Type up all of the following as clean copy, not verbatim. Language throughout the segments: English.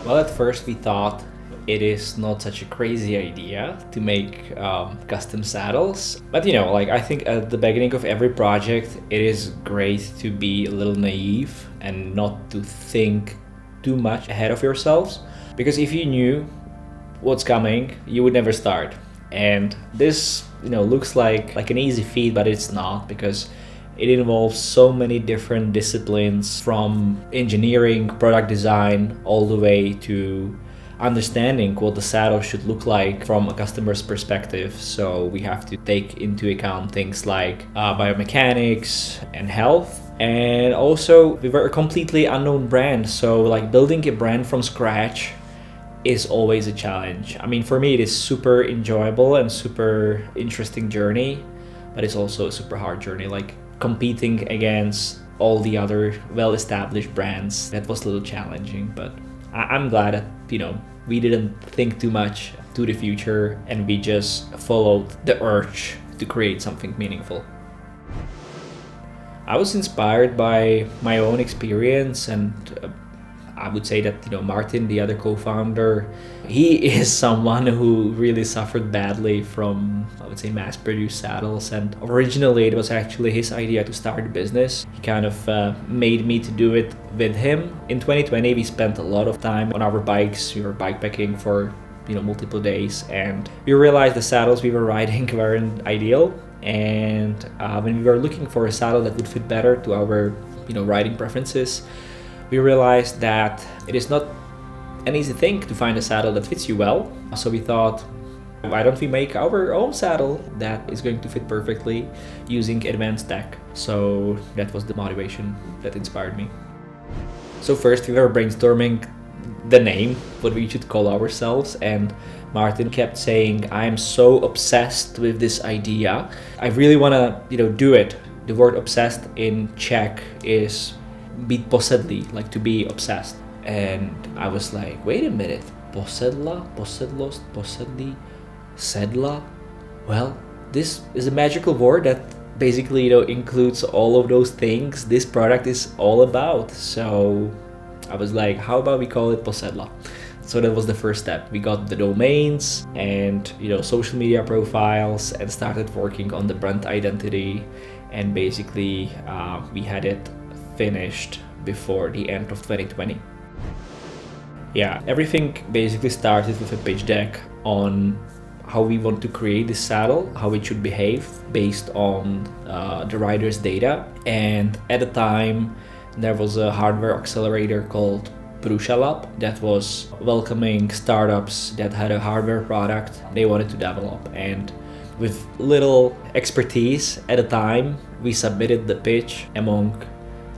Well, at first we thought it is not such a crazy idea to make custom saddles. But like I think at the beginning of every project, it is great to be a little naive and not to think too much ahead of yourselves. Because if you knew what's coming, you would never start. And this, looks like an easy feat, but it's not, because it involves so many different disciplines, from engineering, product design, all the way to understanding what the saddle should look like from a customer's perspective. So we have to take into account things like biomechanics and health. And also, we were a completely unknown brand, so like building a brand from scratch is always a challenge. I mean, for me, it is super enjoyable and super interesting journey, but it's also a super hard journey. Like competing against all the other well-established brands, that was a little challenging. But I'm glad that we didn't think too much to the future and we just followed the urge to create something meaningful. I was inspired by my own experience, and I would say that Martin, the other co-founder, he is someone who really suffered badly from, I would say, mass-produced saddles. And originally it was actually his idea to start a business. He kind of made me to do it with him. In 2020, we spent a lot of time on our bikes. We were bikepacking for multiple days, and we realized the saddles we were riding weren't ideal. And when we were looking for a saddle that would fit better to our riding preferences, we realized that it is not an easy thing to find a saddle that fits you well. So we thought, why don't we make our own saddle that is going to fit perfectly using advanced tech? So that was the motivation that inspired me. So first we were brainstorming the name, what we should call ourselves, and Martin kept saying, I'm so obsessed with this idea. I really want to do it. The word obsessed in Czech is být posedlý, like to be obsessed. And I was like, wait a minute, posedla, posedlost, posedlý, sedla? Well, this is a magical word that basically includes all of those things this product is all about. So I was like, how about we call it Posedla? So that was the first step. We got the domains and social media profiles and started working on the brand identity, and basically we had it finished before the end of 2020. Yeah, everything basically started with a pitch deck on how we want to create this saddle, how it should behave based on the rider's data. And at the time, there was a hardware accelerator called Prusha Lab that was welcoming startups that had a hardware product they wanted to develop. And with little expertise at the time, we submitted the pitch among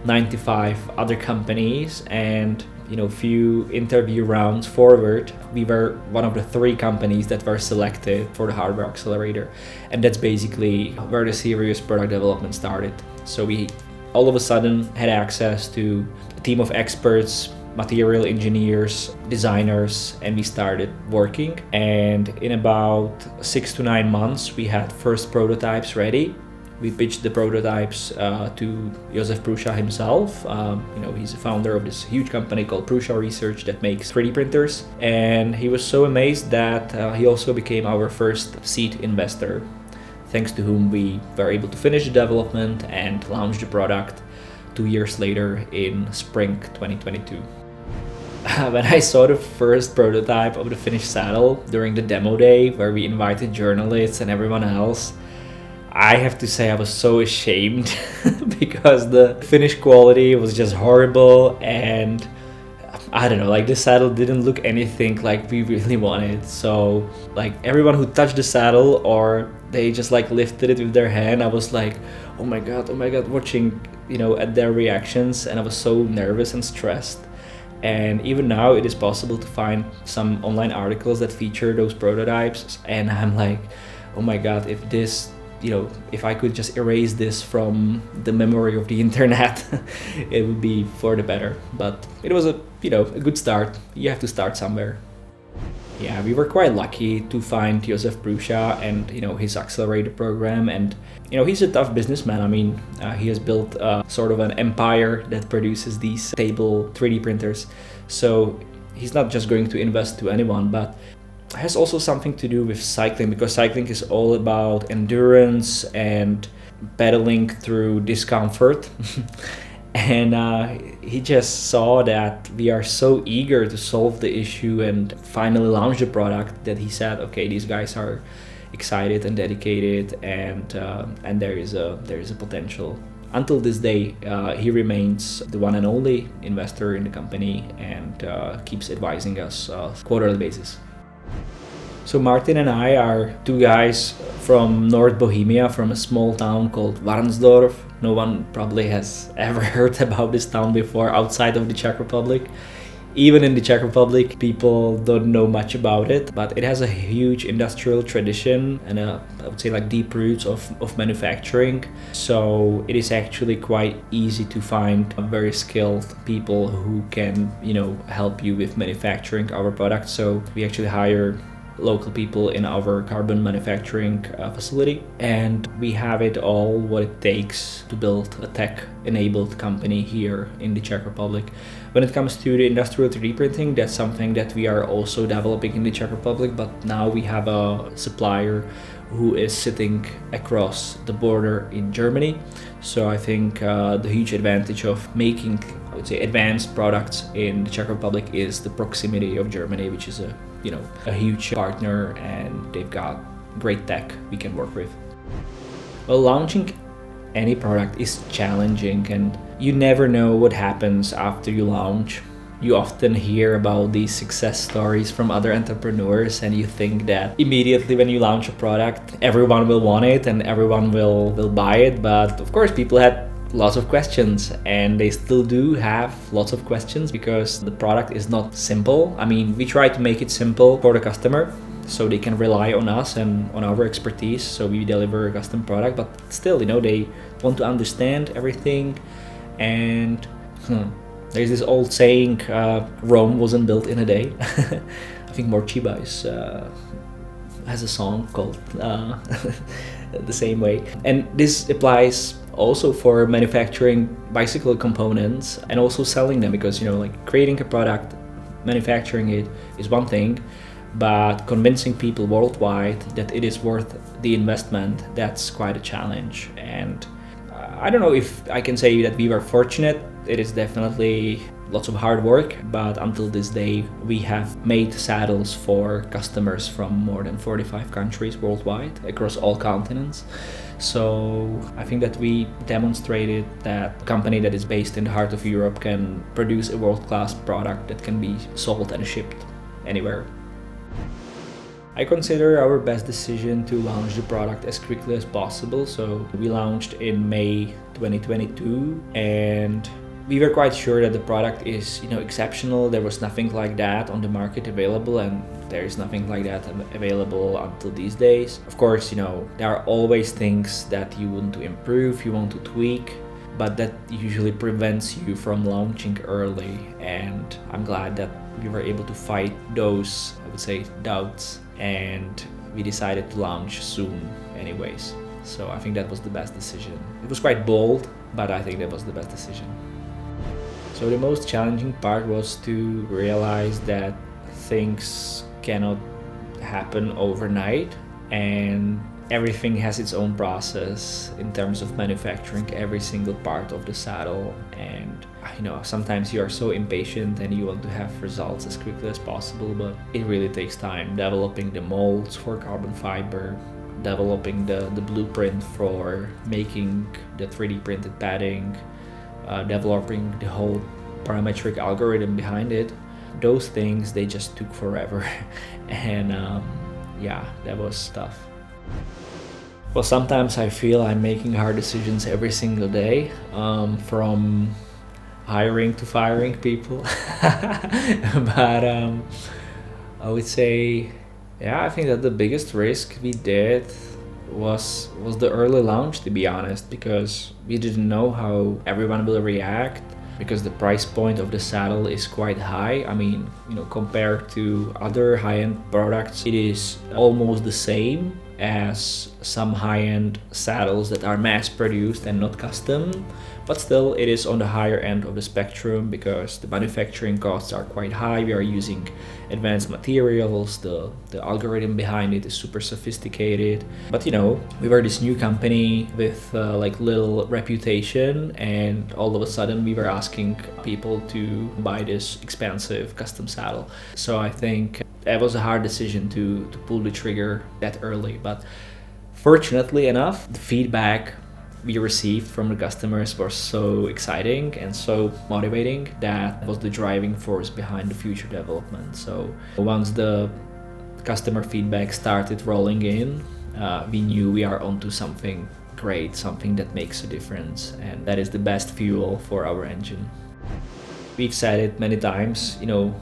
95 other companies, and few interview rounds forward, we were one of the 3 companies that were selected for the hardware accelerator. And that's basically where the serious product development started. So we all of a sudden had access to a team of experts, material engineers, designers, and we started working. And in about 6 to 9 months, we had first prototypes ready. We pitched the prototypes to Josef Prusha himself. He's a founder of this huge company called Prusha Research that makes 3D printers. And he was so amazed that he also became our first seed investor, thanks to whom we were able to finish the development and launch the product 2 years later in spring 2022. When I saw the first prototype of the finished saddle during the demo day, where we invited journalists and everyone else, I have to say I was so ashamed because the finished quality was just horrible, and I don't know, like the saddle didn't look anything like we really wanted. So like everyone who touched the saddle or they just like lifted it with their hand, I was like, oh my god, watching at their reactions, and I was so nervous and stressed. And even now it is possible to find some online articles that feature those prototypes, and I'm like, oh my god, if this if I could just erase this from the memory of the internet, it would be for the better. But it was a good start. You have to start somewhere. Yeah, we were quite lucky to find Josef Prusha and his accelerator program, and he's a tough businessman. I mean, he has built sort of an empire that produces these stable 3D printers. So he's not just going to invest to anyone, but has also something to do with cycling, because cycling is all about endurance and battling through discomfort. And he just saw that we are so eager to solve the issue and finally launch the product that he said, okay, these guys are excited and dedicated, and there is a potential. Until this day, he remains the one and only investor in the company and keeps advising us on a quarterly basis. So Martin and I are two guys from North Bohemia, from a small town called Varnsdorf. No one probably has ever heard about this town before outside of the Czech Republic. Even in the Czech Republic, people don't know much about it, but it has a huge industrial tradition and I would say like deep roots of manufacturing. So it is actually quite easy to find very skilled people who can, help you with manufacturing our products. So we actually hire local people in our carbon manufacturing facility, and we have it all what it takes to build a tech-enabled company here in the Czech Republic. When it comes to the industrial 3D printing, that's something that we are also developing in the Czech Republic, but now we have a supplier who is sitting across the border in Germany. So I think the huge advantage of making, I would say, advanced products in the Czech Republic is the proximity of Germany, which is a huge partner, and they've got great tech we can work with. Well, launching any product is challenging, and you never know what happens after you launch. You often hear about these success stories from other entrepreneurs, and you think that immediately when you launch a product, everyone will want it and everyone will buy it. But of course, people had lots of questions, and they still do have lots of questions because the product is not simple. I mean, we try to make it simple for the customer so they can rely on us and on our expertise. So we deliver a custom product, but still, they want to understand everything. And there's this old saying, Rome wasn't built in a day. I think Morchiba has a song called the same way. And this applies also for manufacturing bicycle components and also selling them, because creating a product, manufacturing it is one thing, but convincing people worldwide that it is worth the investment, that's quite a challenge. And I don't know if I can say that we were fortunate. It is definitely lots of hard work, but until this day we have made saddles for customers from more than 45 countries worldwide across all continents. So I think that we demonstrated that a company that is based in the heart of Europe can produce a world-class product that can be sold and shipped anywhere. I consider our best decision to launch the product as quickly as possible. So we launched in May 2022, and we were quite sure that the product is, exceptional. There was nothing like that on the market available, and there is nothing like that available until these days. Of course, there are always things that you want to improve, you want to tweak, but that usually prevents you from launching early. And I'm glad that we were able to fight those, I would say, doubts, and we decided to launch soon anyways. So I think that was the best decision. It was quite bold, but I think that was the best decision. So the most challenging part was to realize that things cannot happen overnight, and everything has its own process in terms of manufacturing every single part of the saddle. And sometimes you are so impatient and you want to have results as quickly as possible, but it really takes time developing the molds for carbon fiber, developing the blueprint for making the 3D printed padding, developing the whole parametric algorithm behind it. Those things, they just took forever. And that was tough. Well, sometimes I feel I'm making hard decisions every single day, from hiring to firing people. But I would say, I think that the biggest risk we did was the early launch, to be honest, because we didn't know how everyone will react, because the price point of the saddle is quite high. I mean, compared to other high-end products, it is almost the same, as some high-end saddles that are mass-produced and not custom, but still it is on the higher end of the spectrum because the manufacturing costs are quite high. We are using advanced materials, the algorithm behind it is super sophisticated. But you know, we were this new company with like little reputation, and all of a sudden we were asking people to buy this expensive custom saddle. So I think that was a hard decision to pull the trigger that early. But fortunately enough, the feedback we received from the customers was so exciting and so motivating that was the driving force behind the future development. So once the customer feedback started rolling in, we knew we are onto something great, something that makes a difference, and that is the best fuel for our engine. We've said it many times, you know,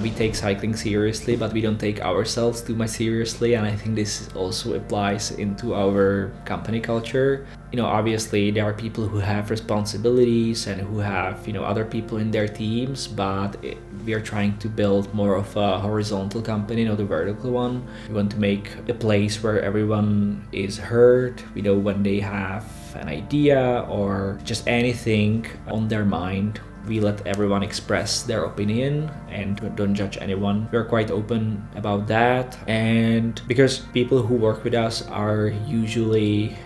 we take cycling seriously, but we don't take ourselves too much seriously, and I think this also applies into our company culture. You know, obviously there are people who have responsibilities and who have, you know, other people in their teams, but we are trying to build more of a horizontal company, not a vertical one. We want to make a place where everyone is heard. We know when they have an idea or just anything on their mind, we let everyone express their opinion and don't judge anyone. We're quite open about that. And because people who work with us are usually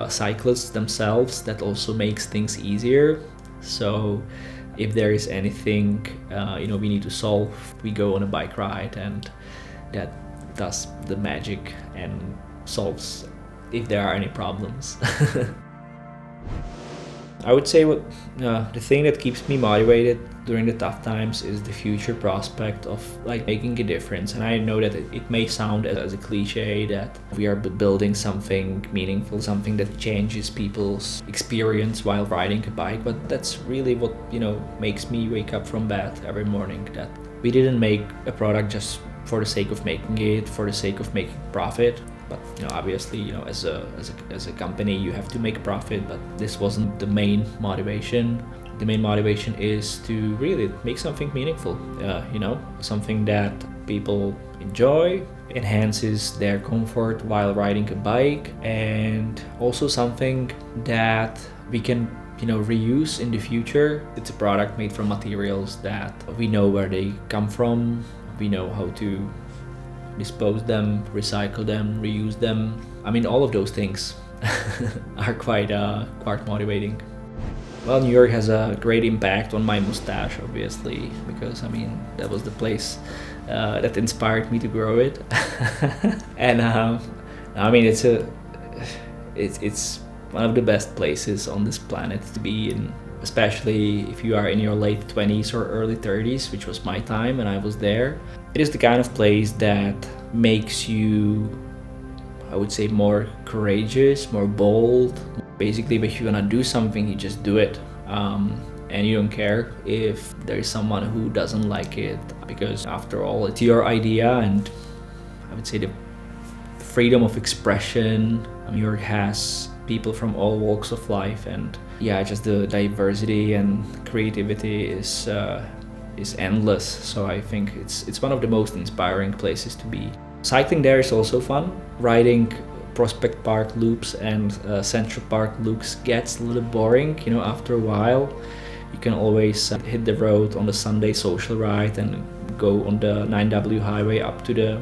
cyclists themselves, that also makes things easier. So if there is anything you know, we need to solve, we go on a bike ride, and that does the magic and solves if there are any problems. I would say what the thing that keeps me motivated during the tough times is the future prospect of like making a difference. And I know that it may sound as a cliche that we are building something meaningful, something that changes people's experience while riding a bike, but that's really what, you know, makes me wake up from bed every morning, that we didn't make a product just for the sake of making it, for the sake of making profit. But you know, obviously, you know, as a company, you have to make profit, but this wasn't the main motivation. The main motivation is to really make something meaningful, you know, something that people enjoy, enhances their comfort while riding a bike, and also something that we can, you know, reuse in the future. It's a product made from materials that we know where they come from, we know how to dispose them, recycle them, reuse them. I mean, all of those things are quite motivating. Well, New York has a great impact on my mustache, obviously, because I mean, that was the place that inspired me to grow it. And I mean, it's one of the best places on this planet to be in, especially if you are in your late 20s or early 30s, which was my time and I was there. It is the kind of place that makes you, I would say, more courageous, more bold. Basically, if you wanna do something, you just do it. And you don't care if there is someone who doesn't like it, because after all, it's your idea, and I would say the freedom of expression. New York has people from all walks of life, and yeah, just the diversity and creativity is endless. So I think it's one of the most inspiring places to be. Cycling there is also fun. Riding Prospect Park loops and Central Park loops gets a little boring, you know, after a while. You can always hit the road on the Sunday social ride and go on the 9W highway up to the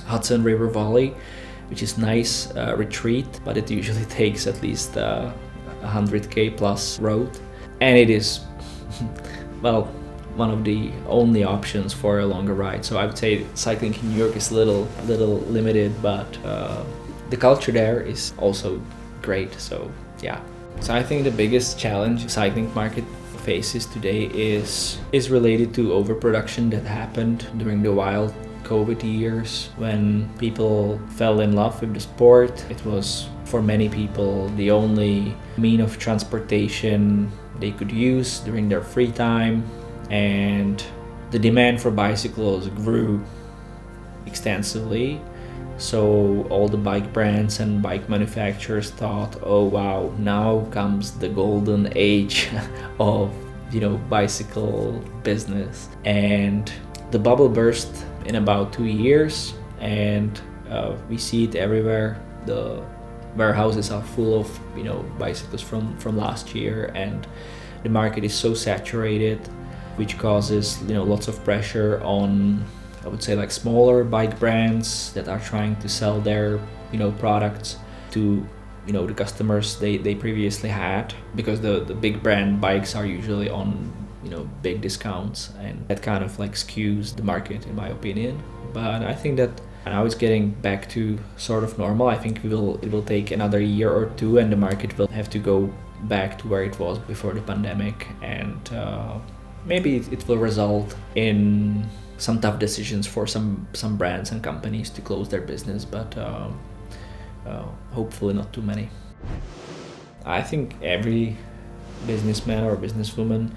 Hudson River Valley, which is nice retreat, but it usually takes at least 100k plus road, and it is well, one of the only options for a longer ride. So I would say cycling in New York is a little limited, but the culture there is also great. So yeah. So I think the biggest challenge cycling market faces today is related to overproduction that happened during the wild COVID years, when people fell in love with the sport. It was, for many people, the only mean of transportation they could use during their free time, and the demand for bicycles grew extensively. So all the bike brands and bike manufacturers thought, oh wow, now comes the golden age of, you know, bicycle business. And the bubble burst in about 2 years, and We see it everywhere. The warehouses are full of bicycles from last year, and the market is so saturated, which causes lots of pressure on, I would say, like smaller bike brands that are trying to sell their products to the customers they previously had, because the big brand bikes are usually on big discounts, and that kind of like skews the market in my opinion. But I think that now it's getting back to sort of normal. I think it will take another year or two, and the market will have to go back to where it was before the pandemic, and maybe it will result in some tough decisions for some brands and companies to close their business, but hopefully not too many. I think every businessman or businesswoman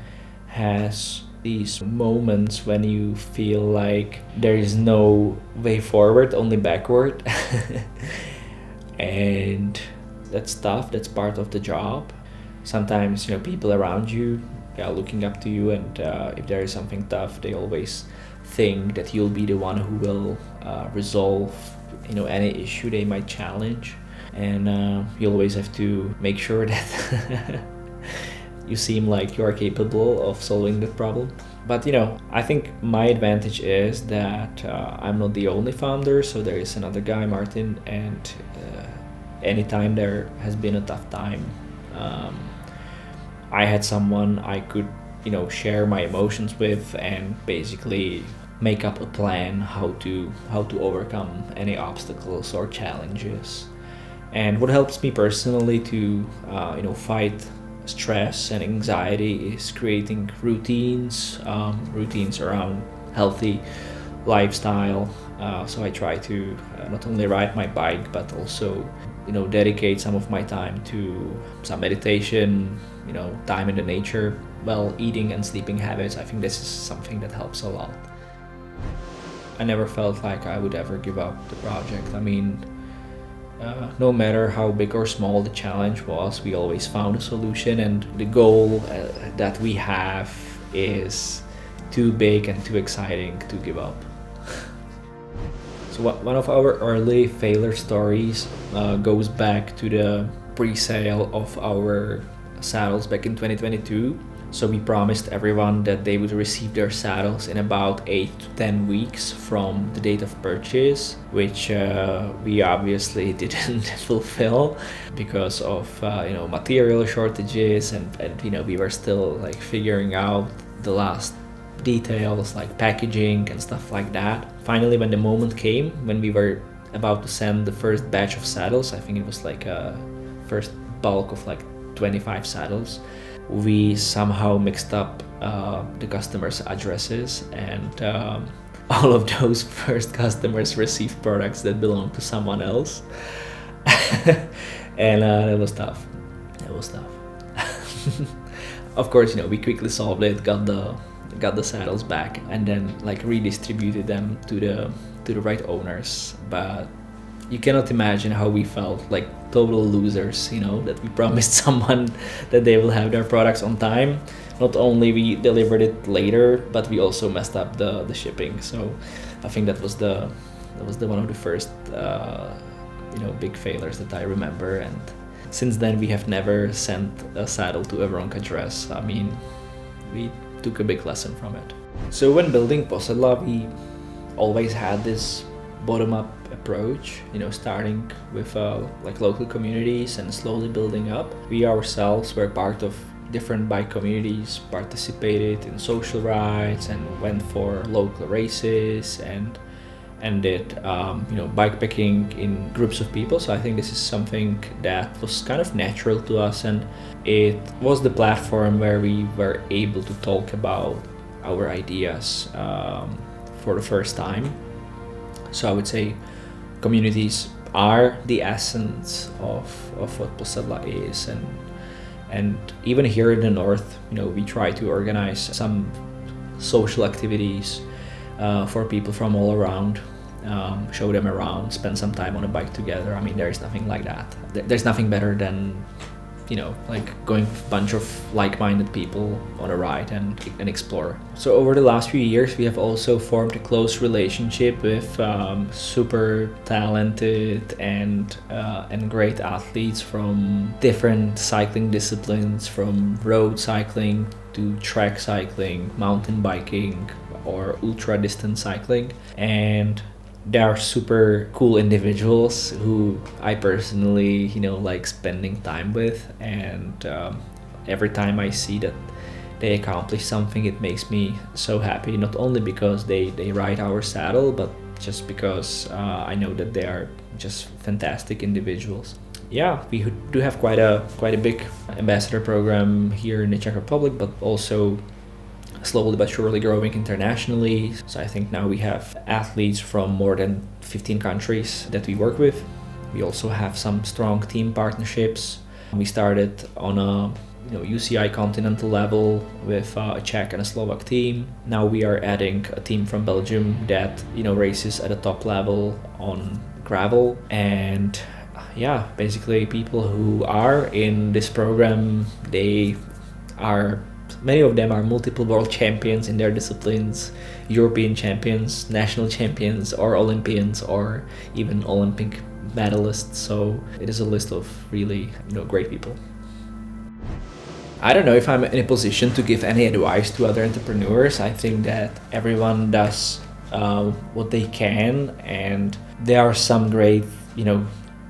has these moments when you feel like there is no way forward, only backward. And that's tough, that's part of the job. Sometimes people around you are looking up to you, and if there is something tough, they always think that you'll be the one who will resolve any issue they might challenge, and you always have to make sure that you seem like you are capable of solving that problem. But I think my advantage is that I'm not the only founder, so there is another guy, Martin, and anytime there has been a tough time, I had someone I could share my emotions with, and basically make up a plan how to overcome any obstacles or challenges. And what helps me personally to fight stress and anxiety is creating routines around healthy lifestyle. So I try to not only ride my bike, but also dedicate some of my time to some meditation, time in the nature, well, eating and sleeping habits. I think this is something that helps a lot. I never felt like I would ever give up the project. I mean, no matter how big or small the challenge was, we always found a solution, and the goal that we have is too big and too exciting to give up. So one of our early failure stories goes back to the pre-sale of our saddles back in 2022. So we promised everyone that they would receive their saddles in about 8 to 10 weeks from the date of purchase, which we obviously didn't fulfill because of material shortages, and we were still like figuring out the last details like packaging and stuff like that. Finally, when the moment came, when we were about to send the first batch of saddles, I think it was like a first bulk of like 25 saddles, we somehow mixed up the customers' addresses, and all of those first customers received products that belonged to someone else. And it was tough. Of course, we quickly solved it, got the saddles back, and then like redistributed them to the right owners. But you cannot imagine how we felt, like total losers, that we promised someone that they will have their products on time. Not only we delivered it later, but we also messed up the shipping. So I think that was the one of the first big failures that I remember. And since then we have never sent a saddle to a wrong address. I mean, we took a big lesson from it. So when building Posedla, we always had this bottom-up approach, starting with like local communities and slowly building up. We ourselves were part of different bike communities, participated in social rides, and went for local races, and did bikepacking in groups of people. So I think this is something that was kind of natural to us, and it was the platform where we were able to talk about our ideas for the first time. So I would say communities are the essence of what Posedla is, and even here in the north, we try to organize some social activities for people from all around, show them around, spend some time on a bike together. I mean, there is nothing like that. There's nothing better than like going with a bunch of like-minded people on a ride and explore. So over the last few years, we have also formed a close relationship with super talented and great athletes from different cycling disciplines, from road cycling to track cycling, mountain biking, or ultra distance cycling. And they are super cool individuals who I personally, like spending time with. And every time I see that they accomplish something, it makes me so happy. Not only because they ride our saddle, but just because I know that they are just fantastic individuals. Yeah, we do have quite a big ambassador program here in the Czech Republic, but also slowly but surely growing internationally. So I think now we have athletes from more than 15 countries that we work with. We also have some strong team partnerships. We started on a UCI continental level with a Czech and a Slovak team. Now we are adding a team from Belgium that races at a top level on gravel. And yeah, basically people who are in this program, many of them are multiple world champions in their disciplines, European champions, national champions, or Olympians, or even Olympic medalists. So it is a list of really great people. I don't know if I'm in a position to give any advice to other entrepreneurs. I think that everyone does what they can, and there are some great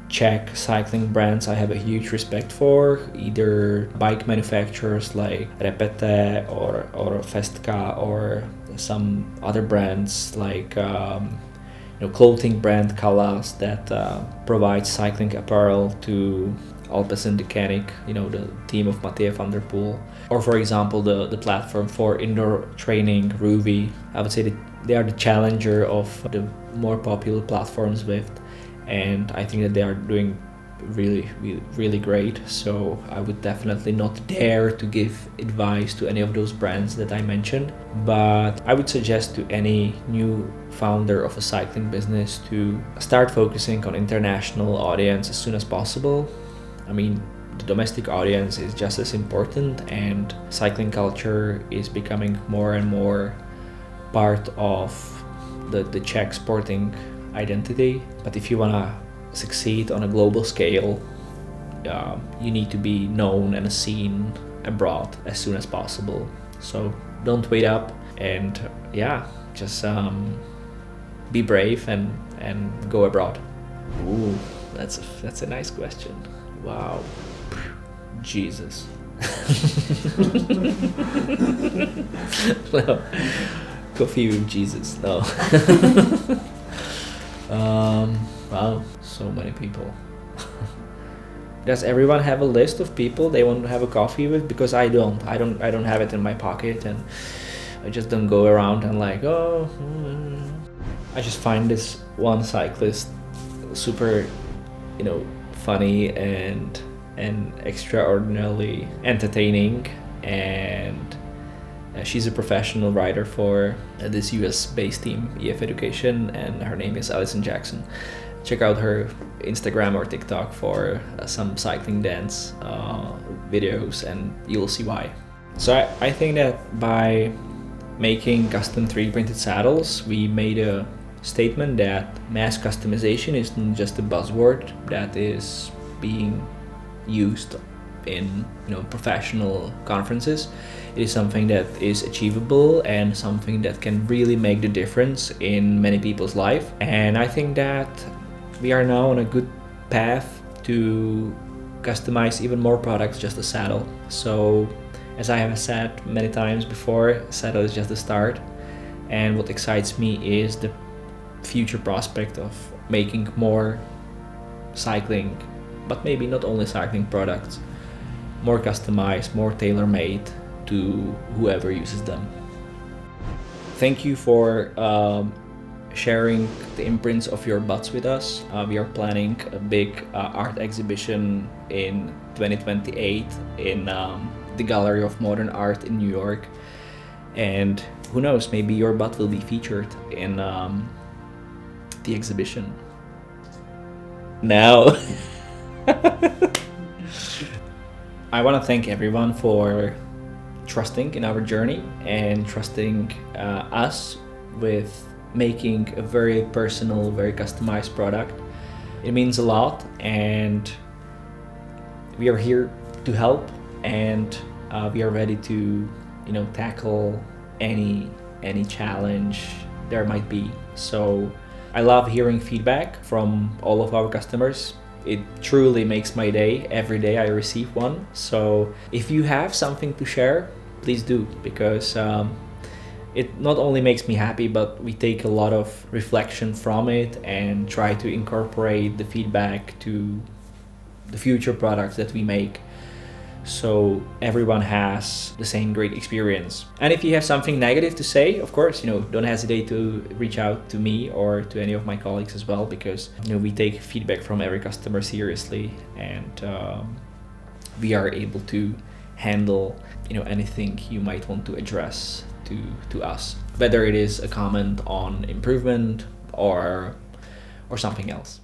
Czech cycling brands I have a huge respect for, either bike manufacturers like Repete or Festka, or some other brands like clothing brand Kalas that provides cycling apparel to Alpecin Decanic, the team of Mathieu van der Poel, or for example the platform for indoor training Ruvi. I would say that they are the challenger of the more popular platforms with. And I think that they are doing really, really, really great. So I would definitely not dare to give advice to any of those brands that I mentioned. But I would suggest to any new founder of a cycling business to start focusing on international audience as soon as possible. I mean, the domestic audience is just as important, and cycling culture is becoming more and more part of the Czech sporting identity. But if you want to succeed on a global scale, you need to be known and seen abroad as soon as possible. So don't wait up, and just be brave and go abroad. Ooh, that's a nice question. Wow. Jesus. No. Coffee with Jesus. No. Wow, so many people. Does everyone have a list of people they want to have a coffee with? Because I don't have it in my pocket, and I just don't go around and like, I just find this one cyclist super, funny and extraordinarily entertaining, and she's a professional rider for this US-based team, EF Education, and her name is Alison Jackson. Check out her Instagram or TikTok for some cycling dance videos, and you'll see why. So I think that by making custom 3D printed saddles, we made a statement that mass customization isn't just a buzzword that is being used in professional conferences. It is something that is achievable and something that can really make the difference in many people's life. And I think that we are now on a good path to customize even more products, just a saddle. So as I have said many times before, saddle is just the start. And what excites me is the future prospect of making more cycling, but maybe not only cycling products, more customized, more tailor-made to whoever uses them. Thank you for sharing the imprints of your butts with us. We are planning a big art exhibition in 2028 in the Gallery of Modern Art in New York. And who knows, maybe your butt will be featured in the exhibition. Now. I want to thank everyone for trusting in our journey and trusting us with making a very personal, very customized product. It means a lot, and we are here to help, and we are ready to, tackle any challenge there might be. So I love hearing feedback from all of our customers. It truly makes my day every day I receive one. So if you have something to share, please do, because it not only makes me happy, but we take a lot of reflection from it and try to incorporate the feedback to the future products that we make, so everyone has the same great experience. And if you have something negative to say, of course, don't hesitate to reach out to me or to any of my colleagues as well, because we take feedback from every customer seriously, and we are able to handle anything you might want to address to us, whether it is a comment on improvement or something else.